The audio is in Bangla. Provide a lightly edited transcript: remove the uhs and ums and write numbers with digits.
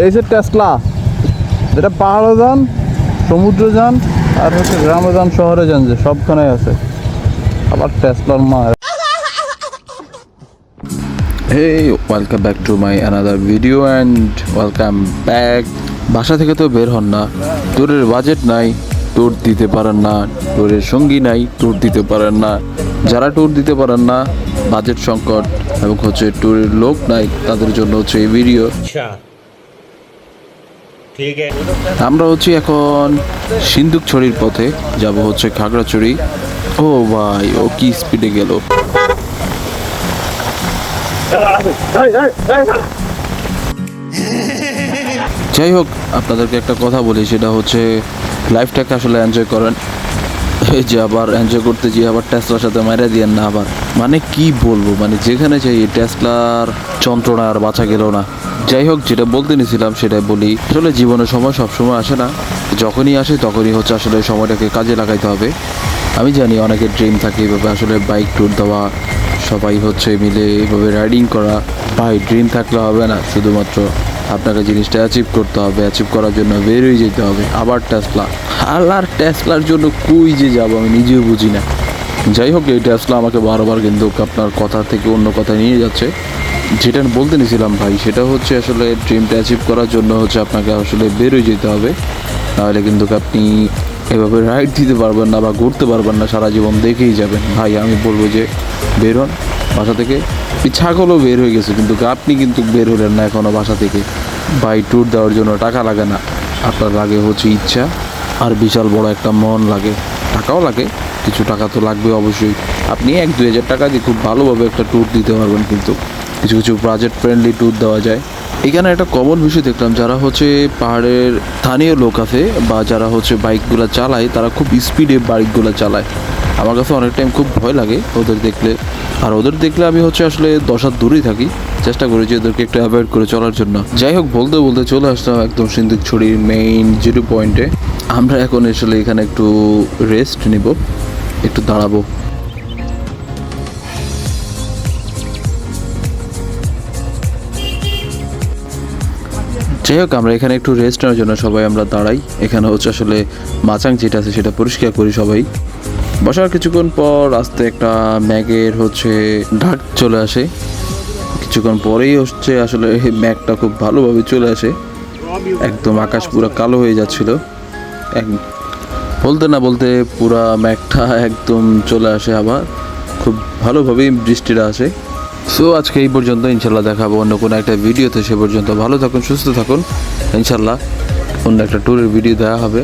এই যে টেসলা, যেটা পাহাড়ে যান, সমুদ্র যান, আর হচ্ছে গ্রামে যান, শহরে যান, যে সবখানে আছে। আবার টেসলার মা। Hey, welcome back to my another video and welcome back. বাসা থেকে তো বের হন না, ট্যুরের বাজেট নাই, ট্যুর দিতে পারেন না, ট্যুরের সঙ্গী নাই, ট্যুর দিতে পারেন না। যারা ট্যুর দিতে পারেন না, বাজেট সংকট এবং হচ্ছে ট্যুরের লোক নাই, তাদের জন্য হচ্ছে এই ভিডিও। আমরা হচ্ছে এখন সিন্দুকছড়ির পথে যাব, হচ্ছে খাগড়াছড়ি। ও ভাই, ও কি স্পিডে গেল! যাই হোক, আপনাদেরকে একটা কথা বলি, সেটা হচ্ছে লাইফটাকে আসলে এনজয় করেন। এই যে আবার এনজয় করতে গিয়ে আবার টেসলার সাথে মেরে দিয়েন না আবার। মানে কি বলবো, মানে যেখানে যাই টেসলার যন্ত্রণা আর বাঁচা গেল না। যাই হোক, যেটা বলতে নিয়েছিলাম সেটাই বলি। আসলে জীবনের সময় সবসময় আসে না, যখনই আসে তখনই হচ্ছে আসলে সময়টাকে কাজে লাগাইতে হবে। আমি জানি অনেকের ড্রিম থাকে এইভাবে আসলে বাইক ট্যুর দেওয়া, সবাই হচ্ছে মিলে এইভাবে রাইডিং করা। ভাই, ড্রিম থাকলে হবে না, শুধুমাত্র আপনাকে জিনিসটা অ্যাচিভ করতে হবে। অ্যাচিভ করার জন্য বের হয়ে যেতে হবে। আবার টেসলা, আর টেসলার জন্য কই যে যাবো আমি নিজেও বুঝি না। যাই হোক, এই টেসলা আমাকে বারবার কিন্তু আপনার কথা থেকে অন্য কথা নিয়ে যাচ্ছে। যেটা আমি বলতে নিয়েছিলাম ভাই, সেটা হচ্ছে আসলে ড্রিমটা অ্যাচিভ করার জন্য হচ্ছে আপনাকে আসলে বের হয়ে যেতে হবে। তাহলে কিন্তু আপনি এভাবে রাইড দিতে পারবেন না বা ঘুরতে পারবেন না, সারা জীবন দেখেই যাবেন। ভাই, আমি বলবো যে বের হন বাসা থেকে। ছাগলও বের হয়ে গেছে, কিন্তু আপনি কিন্তু বের হলেন না এখনও বাসা থেকে। ভাই, ট্যুর দেওয়ার জন্য টাকা লাগে না, আপনার লাগে হচ্ছে ইচ্ছা আর বিশাল বড় একটা মন লাগে। টাকাও লাগে, কিছু টাকা তো লাগবে অবশ্যই। আপনি 1-2 হাজার টাকা দিয়ে খুব ভালোভাবে একটা ট্যুর দিতে পারবেন, কিন্তু কিছু কিছু বাজেট ফ্রেন্ডলি ট্যুর দেওয়া যায়। এখানে একটা কমন বিষয় দেখলাম, যারা হচ্ছে পাহাড়ের স্থানীয় লোক আছে বা যারা হচ্ছে বাইকগুলো চালায়, তারা খুব স্পিডে বাইকগুলো চালায়। আমার কাছে অনেক টাইম খুব ভয় লাগে ওদের দেখলে। আর ওদের দেখলে আমি হচ্ছে আসলে 10 হাত দূরেই থাকি, চেষ্টা করি যে ওদেরকে একটু অ্যাভয়েড করে চলার জন্য। যাই হোক, বলতে বলতে চলে আসলাম একদম সিন্দুকছড়ির মেইন 0 পয়েন্টে। আমরা এখন আসলে এখানে একটু রেস্ট নিব, একটু দাঁড়াবো। যাই হোক, আমরা এখানে একটু রেস্ট নেওয়ার জন্য সবাই আমরা দাঁড়াই। এখানে হচ্ছে আসলে মাচাং যেটা আছে সেটা পরিষ্কার করি সবাই। বসার কিছুক্ষণ পর আস্তে একটা ম্যাগের হচ্ছে ঢাক চলে আসে। কিছুক্ষণ পরেই হচ্ছে আসলে ম্যাগটা খুব ভালোভাবে চলে আসে। একদম আকাশ পুরো কালো হয়ে যাচ্ছিল। বলতে না বলতে পুরা ম্যাগটা একদম চলে আসে, আবার খুব ভালোভাবেই বৃষ্টিটা আসে। সো আজকে এই পর্যন্ত, ইনশাল্লাহ দেখাবো অন্য কোনো একটা ভিডিওতে। সে পর্যন্ত ভালো থাকুন, সুস্থ থাকুন। ইনশাল্লাহ অন্য একটা ট্যুরের ভিডিও দেওয়া হবে।